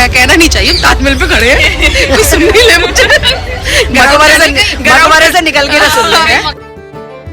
कहना नहीं चाहिए, ताजमहल पे खड़े हैं, कोई सुन नहीं ले मुझे, मकबरे से निकल के ना सुन ले।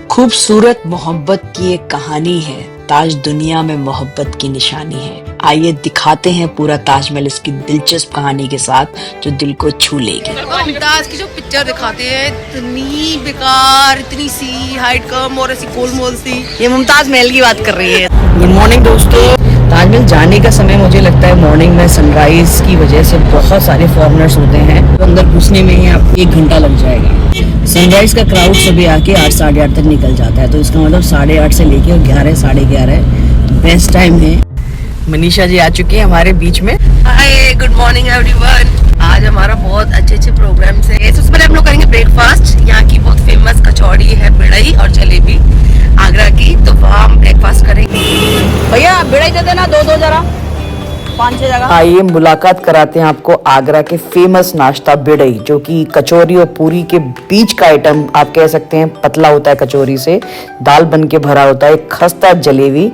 खूबसूरत मोहब्बत की एक कहानी है, ताज दुनिया में मोहब्बत की निशानी है। आइए दिखाते हैं पूरा ताजमहल इसकी दिलचस्प कहानी के साथ जो दिल को छू लेगी। मुमताज की जो पिक्चर दिखाते हैं इतनी बेकार, इतनी सी हाइट कम और ऐसी गोलमोल सी, ये मुमताज महल की बात कर रही है। गुड मॉर्निंग दोस्तों। ताजमहल जाने का समय मुझे लगता है मॉर्निंग में सनराइज की वजह से बहुत सारे फॉरेनर्स होते हैं, तो अंदर घुसने में ही आपको 1 घंटा लग जाएगा। सनराइज का क्राउड सभी आके 8 साढ़े 8 तक निकल जाता है, तो इसका मतलब 8:30 से लेके 11 साढ़े 11 बेस्ट टाइम है। मनीषा जी आ चुकी है हमारे बीच में। हाय, गुड मॉर्निंग एवरीवन। आज हमारा बहुत अच्छे प्रोग्राम्स है। सबसे पहले हम लोग करेंगे ब्रेकफास्ट। यहाँ की बहुत फेमस कचौड़ी है, बिड़ई और जलेबी आगरा की, तो वहाँ हम ब्रेकफास्ट करेंगे। भैया बिड़ई दे देना 2 जरा, 5-6 जगह। आइए मुलाकात कराते हैं आपको आगरा के फेमस नाश्ता बिड़ई, जो कि कचौरी और पूरी के बीच का आइटम आप कह सकते हैं। पतला होता है कचौरी से, दाल बन के भरा होता है। खस्ता जलेबी,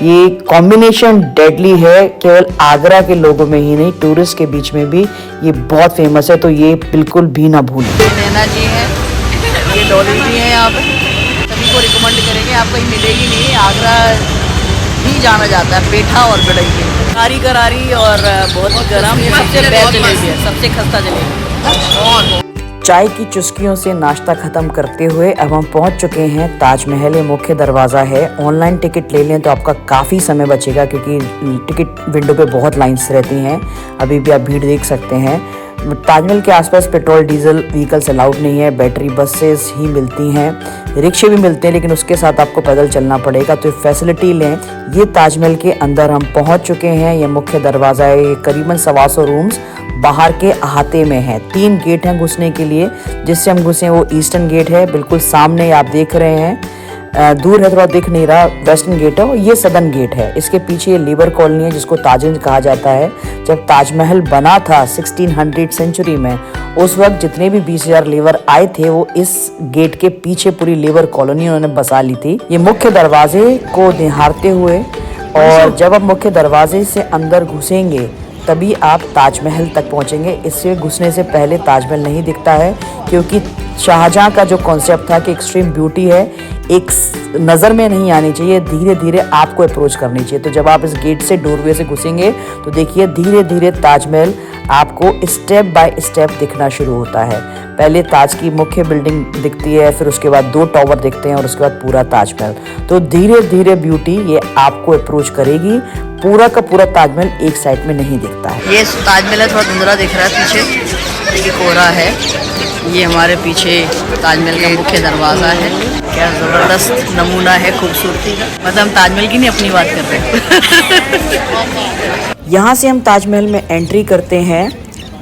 ये कॉम्बिनेशन डेडली है। केवल आगरा के लोगों में ही नहीं, टूरिस्ट के बीच में भी ये बहुत फेमस है, तो ये बिल्कुल भी ना भूलें। नैना जी है, ये डॉली जी है, यहाँ पे सभी को रिकमेंड करेंगे, आप कहीं मिलेगी नहीं। आगरा ही जाना जाता है पेठा और बिड़ई के, करारी और बहुत ही गर्म। ये सबसे बेस्ट जलेबी है, सबसे खस्ता जलेबी। चाय की चुस्कियों से नाश्ता खत्म करते हुए अब हम पहुंच चुके हैं ताजमहल। मुख्य दरवाज़ा है। ऑनलाइन टिकट ले लें तो आपका काफ़ी समय बचेगा, क्योंकि टिकट विंडो पे बहुत लाइंस रहती हैं। अभी भी आप भीड़ देख सकते हैं। ताजमहल के आसपास पेट्रोल डीजल व्हीकल्स अलाउड नहीं है, बैटरी बसेस ही मिलती हैं। रिक्शे भी मिलते हैं, लेकिन उसके साथ आपको पैदल चलना पड़ेगा, तो फैसिलिटी लें। ये ताजमहल के अंदर हम पहुंच चुके हैं। ये मुख्य दरवाज़ा है। ये करीबन 125 रूम्स बाहर के अहाते में है। 3 गेट हैं घुसने के लिए। जिससे हम घुसे वो ईस्टर्न गेट है, बिल्कुल सामने आप देख रहे हैं। दूर है, थोड़ा दिख नहीं रहा, वेस्टर्न गेट है। और ये सदर्न गेट है। इसके पीछे ये लेबर कॉलोनी है, जिसको ताजगंज कहा जाता है। जब ताजमहल बना था 1600 सेंचुरी में, उस वक्त जितने भी 20,000 लेबर आए थे, वो इस गेट के पीछे पूरी लेबर कॉलोनी उन्होंने बसा ली थी। ये मुख्य दरवाजे को निहारते हुए, और जब आप मुख्य दरवाजे से अंदर घुसेंगे तभी आप ताजमहल तक पहुंचेंगे। इससे घुसने से पहले ताजमहल नहीं दिखता है, क्योंकि शाहजहां का जो कॉन्सेप्ट था कि एक्सट्रीम ब्यूटी है, एक नज़र में नहीं आनी चाहिए, धीरे धीरे आपको अप्रोच करनी चाहिए। तो जब आप इस गेट से डोरवे से घुसेंगे तो देखिए धीरे धीरे ताजमहल आपको स्टेप बाय स्टेप दिखना शुरू होता है। पहले ताज की मुख्य बिल्डिंग दिखती है, फिर उसके बाद 2 टावर दिखते हैं, और उसके बाद पूरा ताजमहल। तो धीरे धीरे ब्यूटी ये आपको अप्रोच करेगी। पूरा का पूरा ताजमहल एक साइड में नहीं दिखता है। ये ताजमहल है, थोड़ा धुंधला दिख रहा है पीछे, ये कोहरा है। ये हमारे पीछे ताजमहल का मुख्य दरवाज़ा है। क्या ज़बरदस्त नमूना है खूबसूरती का। मतलब हम ताजमहल की नहीं अपनी बात कर रहे हैं। यहाँ से हम ताजमहल में एंट्री करते हैं।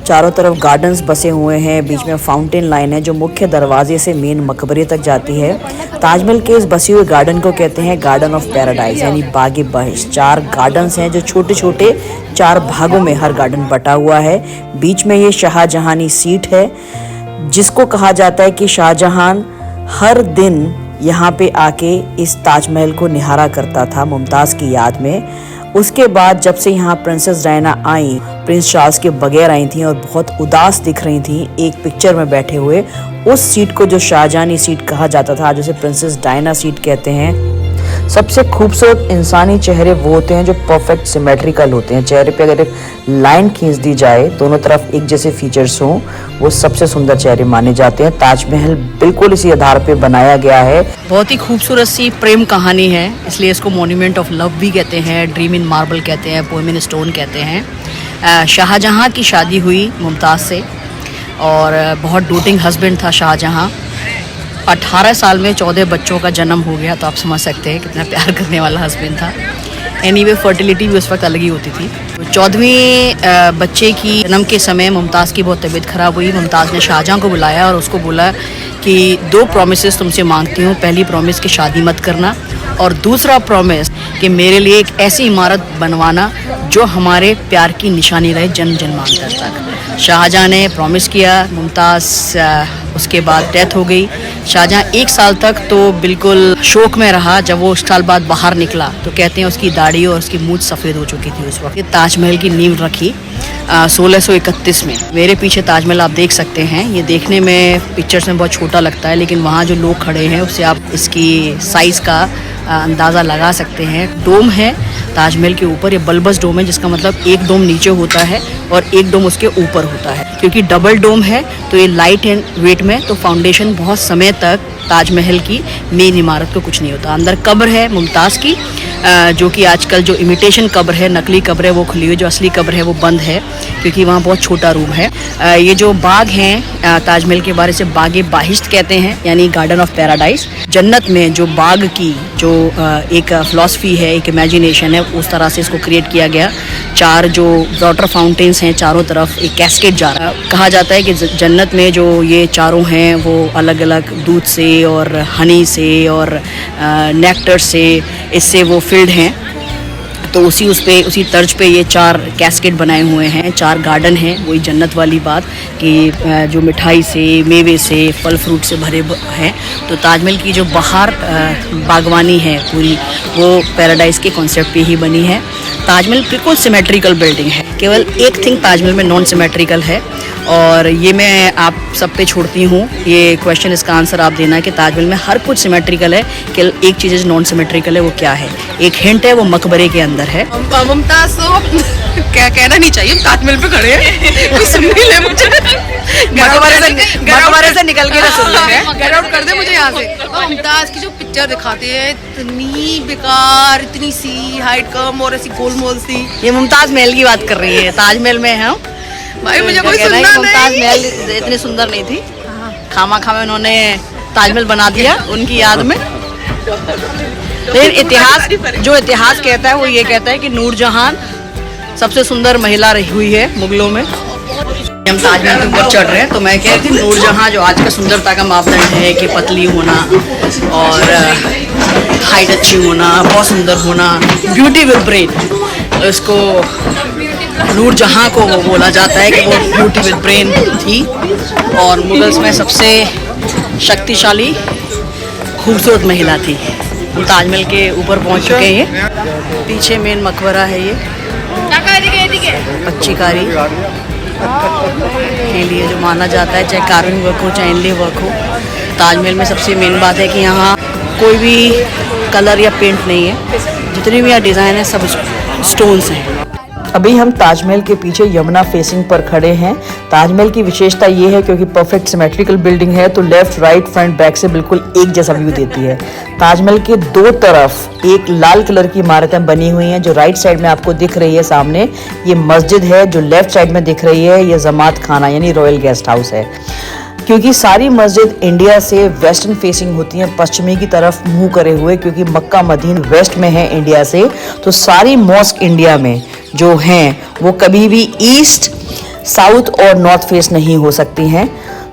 चारों तरफ गार्डन्स बसे हुए हैं, बीच में फाउंटेन लाइन है जो मुख्य दरवाजे से मेन मकबरे तक जाती है। ताजमहल के इस बसे हुए गार्डन को कहते हैं गार्डन ऑफ पैराडाइज, यानी बागे बहिश्त। 4 गार्डन्स हैं जो छोटे छोटे 4 भागों में हर गार्डन बटा हुआ है। बीच में ये शाहजहानी सीट है, जिसको कहा जाता है कि शाहजहां हर दिन यहाँ पे आके इस ताजमहल को निहारा करता था मुमताज़ की याद में। उसके बाद जब से यहाँ प्रिंसेस डायना आई, प्रिंस चार्ल्स के बगैर आई थी और बहुत उदास दिख रही थी एक पिक्चर में बैठे हुए, उस सीट को जो शाहजहानी सीट कहा जाता था, जिसे प्रिंसेस डायना सीट कहते हैं। सबसे खूबसूरत इंसानी चेहरे वो होते हैं जो परफेक्ट सिमेट्रिकल होते हैं। चेहरे पे अगर एक लाइन खींच दी जाए, दोनों तरफ एक जैसे फीचर्स हों, वो सबसे सुंदर चेहरे माने जाते हैं। ताजमहल बिल्कुल इसी आधार पे बनाया गया है। बहुत ही खूबसूरत सी प्रेम कहानी है, इसलिए इसको मॉन्यूमेंट ऑफ लव भी कहते हैं, ड्रीम इन मार्बल कहते हैं, पोएम इन स्टोन कहते हैं। शाहजहां की शादी हुई मुमताज़ से, और बहुत डोटिंग हस्बैंड था शाहजहां। 18 साल में 14 बच्चों का जन्म हो गया, तो आप समझ सकते हैं कितना प्यार करने वाला हस्बैंड था। एनीवे फर्टिलिटी भी उस वक्त अलग ही होती थी। तो 14वें बच्चे की जन्म के समय मुमताज़ की बहुत तबीयत ख़राब हुई। मुमताज़ ने शाहजहां को बुलाया और उसको बोला कि 2 प्रॉमिसेस तुमसे मांगती हूँ। पहली प्रॉमिस कि शादी मत करना, और दूसरा प्रॉमिस कि मेरे लिए एक ऐसी इमारत बनवाना जो हमारे प्यार की निशानी रहे जन्म जन्मांतर तक। शाहजहां ने प्रॉमिस किया। मुमताज़ उसके बाद डेथ हो गई। शाहजहां 1 साल तक तो बिल्कुल शोक में रहा। जब वो 1 साल बाद बाहर निकला तो कहते हैं उसकी दाढ़ी और उसकी मूंछ सफ़ेद हो चुकी थी उस वक्त। ताजमहल की नींव रखी 1631 में। मेरे पीछे ताजमहल आप देख सकते हैं। ये देखने में पिक्चर्स में बहुत छोटा लगता है, लेकिन वहाँ जो लोग खड़े हैं उससे आप इसकी साइज़ का अंदाज़ा लगा सकते हैं। डोम है ताजमहल के ऊपर, ये बल्बस डोम है, जिसका मतलब एक डोम नीचे होता है और एक डोम उसके ऊपर होता है। क्योंकि डबल डोम है तो ये लाइट एंड वेट में, तो फाउंडेशन बहुत समय तक ताजमहल की मेन इमारत को कुछ नहीं होता। अंदर कब्र है मुमताज़ की, जो कि आजकल जो इमिटेशन कब्र है, नकली कब्र है, वो खुली हुई। जो असली कब्र है वो बंद है, क्योंकि वहाँ बहुत छोटा रूम है। ये जो बाग हैं ताजमहल के बारे से बागे बाहिश्त कहते हैं, यानी गार्डन ऑफ पैराडाइज। जन्नत में जो बाग की जो एक फिलॉसफी है, एक इमेजिनेशन है, उस तरह से इसको क्रिएट किया गया। 4 जो वाटर फाउंटेन्स हैं चारों तरफ, एक कैस्केड जा रहा है। कहा जाता है कि जन्नत में जो ये चारों हैं वो अलग अलग दूध से और हनी से और नेक्टर से, इससे वो फिल्ड हैं। तो उसी तर्ज पे ये 4 कैस्केड बनाए हुए हैं, 4 गार्डन हैं। वही जन्नत वाली बात कि जो मिठाई से, मेवे से, फल फ्रूट से भरे हैं। तो ताजमहल की जो बाहर बागवानी है पूरी, वो पैराडाइज के कॉन्सेप्ट पे ही बनी है। ताजमहल बिल्कुल सिमेट्रिकल बिल्डिंग है। केवल एक थिंग ताजमहल में नॉन सिमेट्रिकल है, और ये मैं आप सब पे छोड़ती हूँ ये क्वेश्चन, इसका आंसर आप देना कि ताजमहल में हर कुछ सिमेट्रिकल है, केवल एक चीज़ नॉन सिमेट्रिकल है। वो क्या है? एक हिंट है, वो मकबरे के अंदर है। मुमताज क्या कहना नहीं चाहिए, ताजमहल पे खड़े हैं, कोई सुन नहीं ले मुझे। मकबरे से निकल के ना सुन ले, गेट आउट कर दे मुझे यहाँ से। मुमताज की जो पिक्चर दिखाते हैं, इतनी बेकार, इतनी सी हाइट कम और ऐसी गोलमोल सी। ये मुमताज महल की बात कर रही है, ताजमहल में है भाई मुझे कोई सुनना नहीं। मुमताज नहीं। महल इतनी सुंदर नहीं थी, खामा खामा उन्होंने ताजमहल बना दिया उनकी याद में। लेकिन इतिहास कहता है, वो ये कहता है कि नूरजहान सबसे सुंदर महिला रही हुई है मुगलों में। हम ताजमहल के ऊपर चढ़ रहे हैं, तो मैं कह रही थी नूरजहां जो आज का सुंदरता का मापदंड है कि पतली होना और हाइट अच्छी होना, बहुत सुंदर होना, ब्यूटी विद ब्रेन, तो इसको नूरजहां को वो बोला जाता है कि वो ब्यूटी विद ब्रेन थी। और मुगल्स में सबसे शक्तिशाली खूबसूरत महिला थी। हम ताजमहल के ऊपर पहुंच चुके हैं। पीछे मेन मकबरा है, ये पच्चीकारी के लिए जो माना जाता है, चाहे कार्विंग वर्क हो चाहे इनले वर्क हो। ताजमहल में सबसे मेन बात है कि यहाँ कोई भी कलर या पेंट नहीं है, जितनी भी यहाँ डिज़ाइन है सब स्टोन्स हैं। अभी हम ताजमहल के पीछे यमुना फेसिंग पर खड़े हैं। ताजमहल की विशेषता ये है क्योंकि परफेक्ट सिमेट्रिकल बिल्डिंग है, तो लेफ्ट, राइट, फ्रंट, बैक से बिल्कुल एक जैसा व्यू देती है। ताजमहल के 2 तरफ एक लाल कलर की इमारतें बनी हुई हैं। जो राइट साइड में आपको दिख रही है सामने, ये मस्जिद है। जो लेफ्ट साइड में दिख रही है, ये जमात खाना यानी रॉयल गेस्ट हाउस है। क्योंकि सारी मस्जिद इंडिया से वेस्टर्न फेसिंग होती हैं, पश्चिमी की तरफ मुंह करे हुए, क्योंकि मक्का मदीना वेस्ट में है इंडिया से, तो सारी मॉस्क इंडिया में जो हैं वो कभी भी ईस्ट, साउथ और नॉर्थ फेस नहीं हो सकती हैं।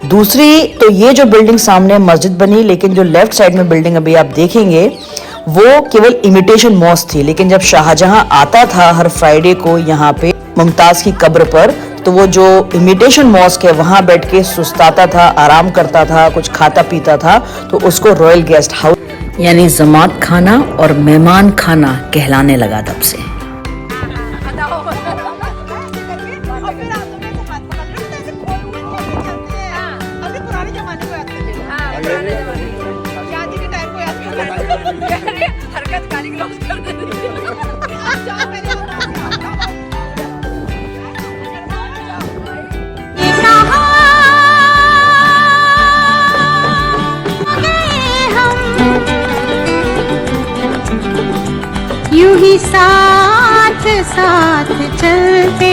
दूसरी तो ये जो बिल्डिंग सामने मस्जिद बनी, लेकिन जो लेफ्ट साइड में बिल्डिंग अभी आप देखेंगे वो केवल इमिटेशन मॉस्क थी। लेकिन जब शाहजहां आता था हर फ्राइडे को यहाँ पे मुमताज की कब्र पर, तो वो जो इमिटेशन मॉस्क है वहां बैठ के सुस्ताता था, आराम करता था, कुछ खाता पीता था, तो उसको रॉयल गेस्ट हाउस यानी जमात खाना और मेहमान खाना कहलाने लगा तब से। यूं ही साथ साथ चलते,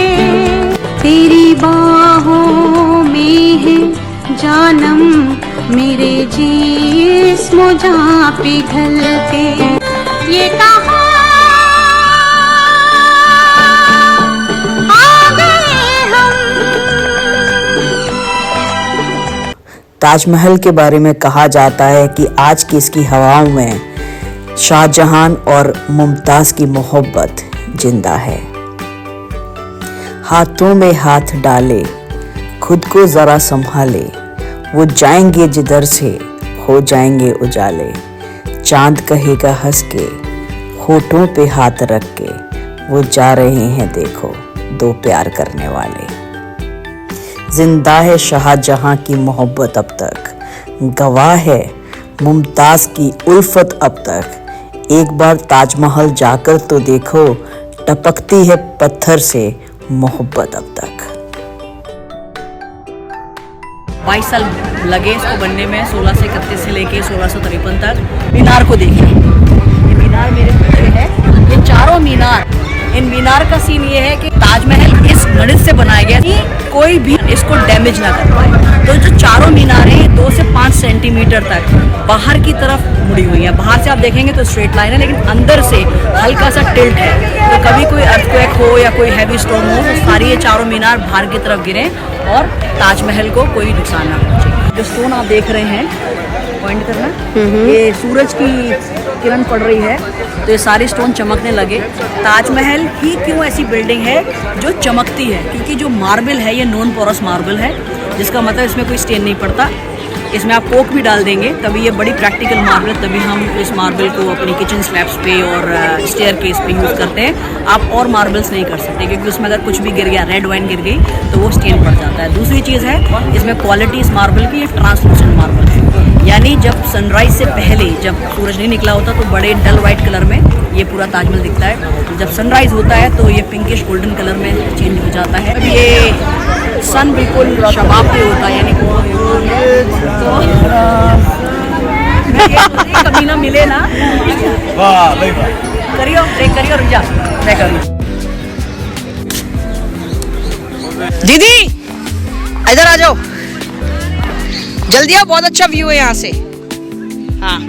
तेरी बाहों में है जानम, मेरे जिस्म जहाँ पिघलते। ये कहाँ आ गए हम। ताजमहल के बारे में कहा जाता है कि आज की इसकी हवाओं में शाहजहां और मुमताज की मोहब्बत जिंदा है। हाथों में हाथ डाले, खुद को जरा संभाले, वो जाएंगे जिधर से हो जाएंगे उजाले। चांद कहेगा हंस के, होठों पे हाथ रख के, वो जा रहे हैं देखो। दो प्यार करने वाले। जिंदा है शाहजहां की मोहब्बत अब तक, गवाह है मुमताज की उल्फत अब तक। एक बार ताजमहल जाकर तो देखो, टपकती है पत्थर से मोहब्बत अब तक। 22 साल लगे इसको बनने में, 1631 से लेके 1653 तक। मीनार को देखिए, ये मीनार मेरे पीछे है, ये चारों मीनार। इन मीनार का सीन ये है कि ताजमहल इस गणित से बनाया गया कि कोई भी इसको डैमेज ना कर पाए। तो जो चारों मीनार हैं 2 से 5 सेंटीमीटर तक बाहर की तरफ मुड़ी हुई है। बाहर से आप देखेंगे तो स्ट्रेट लाइन है, लेकिन अंदर से हल्का सा टिल्ट है। तो कभी कोई अर्थक्वेक हो या कोई हैवी स्टॉर्म हो तो सारी ये चारों मीनार बाहर की तरफ गिरे और ताजमहल को कोई नुकसान ना पहुंचे। जो स्टोन आप देख रहे हैं, पॉइंट करना, ये सूरज की किरण पड़ रही है तो ये सारे स्टोन चमकने लगे। ताजमहल ही क्यों ऐसी बिल्डिंग है जो चमकती है? क्योंकि जो मार्बल है ये नॉन पोरस मार्बल है, जिसका मतलब इसमें कोई स्टेन नहीं पड़ता। इसमें आप कोक भी डाल देंगे तभी ये बड़ी प्रैक्टिकल मार्बल है, तभी हम इस मार्बल को अपनी किचन स्लैब्स पे और स्टेयर केस पे यूज़ करते हैं। आप और मार्बल्स नहीं कर सकते क्योंकि उसमें अगर कुछ भी गिर गया, रेड वाइन गिर गई तो वो स्टेन पड़ जाता है। दूसरी चीज़ है इसमें क्वालिटी इस मार्बल की, ये ट्रांसलूसेंट मार्बल है, यानी जब सनराइज से पहले जब सूरज नहीं निकला होता तो बड़े डल वाइट कलर में ये पूरा ताजमहल दिखता है। जब सनराइज होता है तो ये पिंकिश गोल्डन कलर में चेंज हो जाता है। ये सन बिल्कुल शबाब पे होता है, यानी कभी ना मिले ना। करियो ब्रेक करियो, रुक जा, मैं करूँ। दीदी इधर आ जाओ, जल्दी आओ, बहुत अच्छा व्यू है यहाँ से। हाँ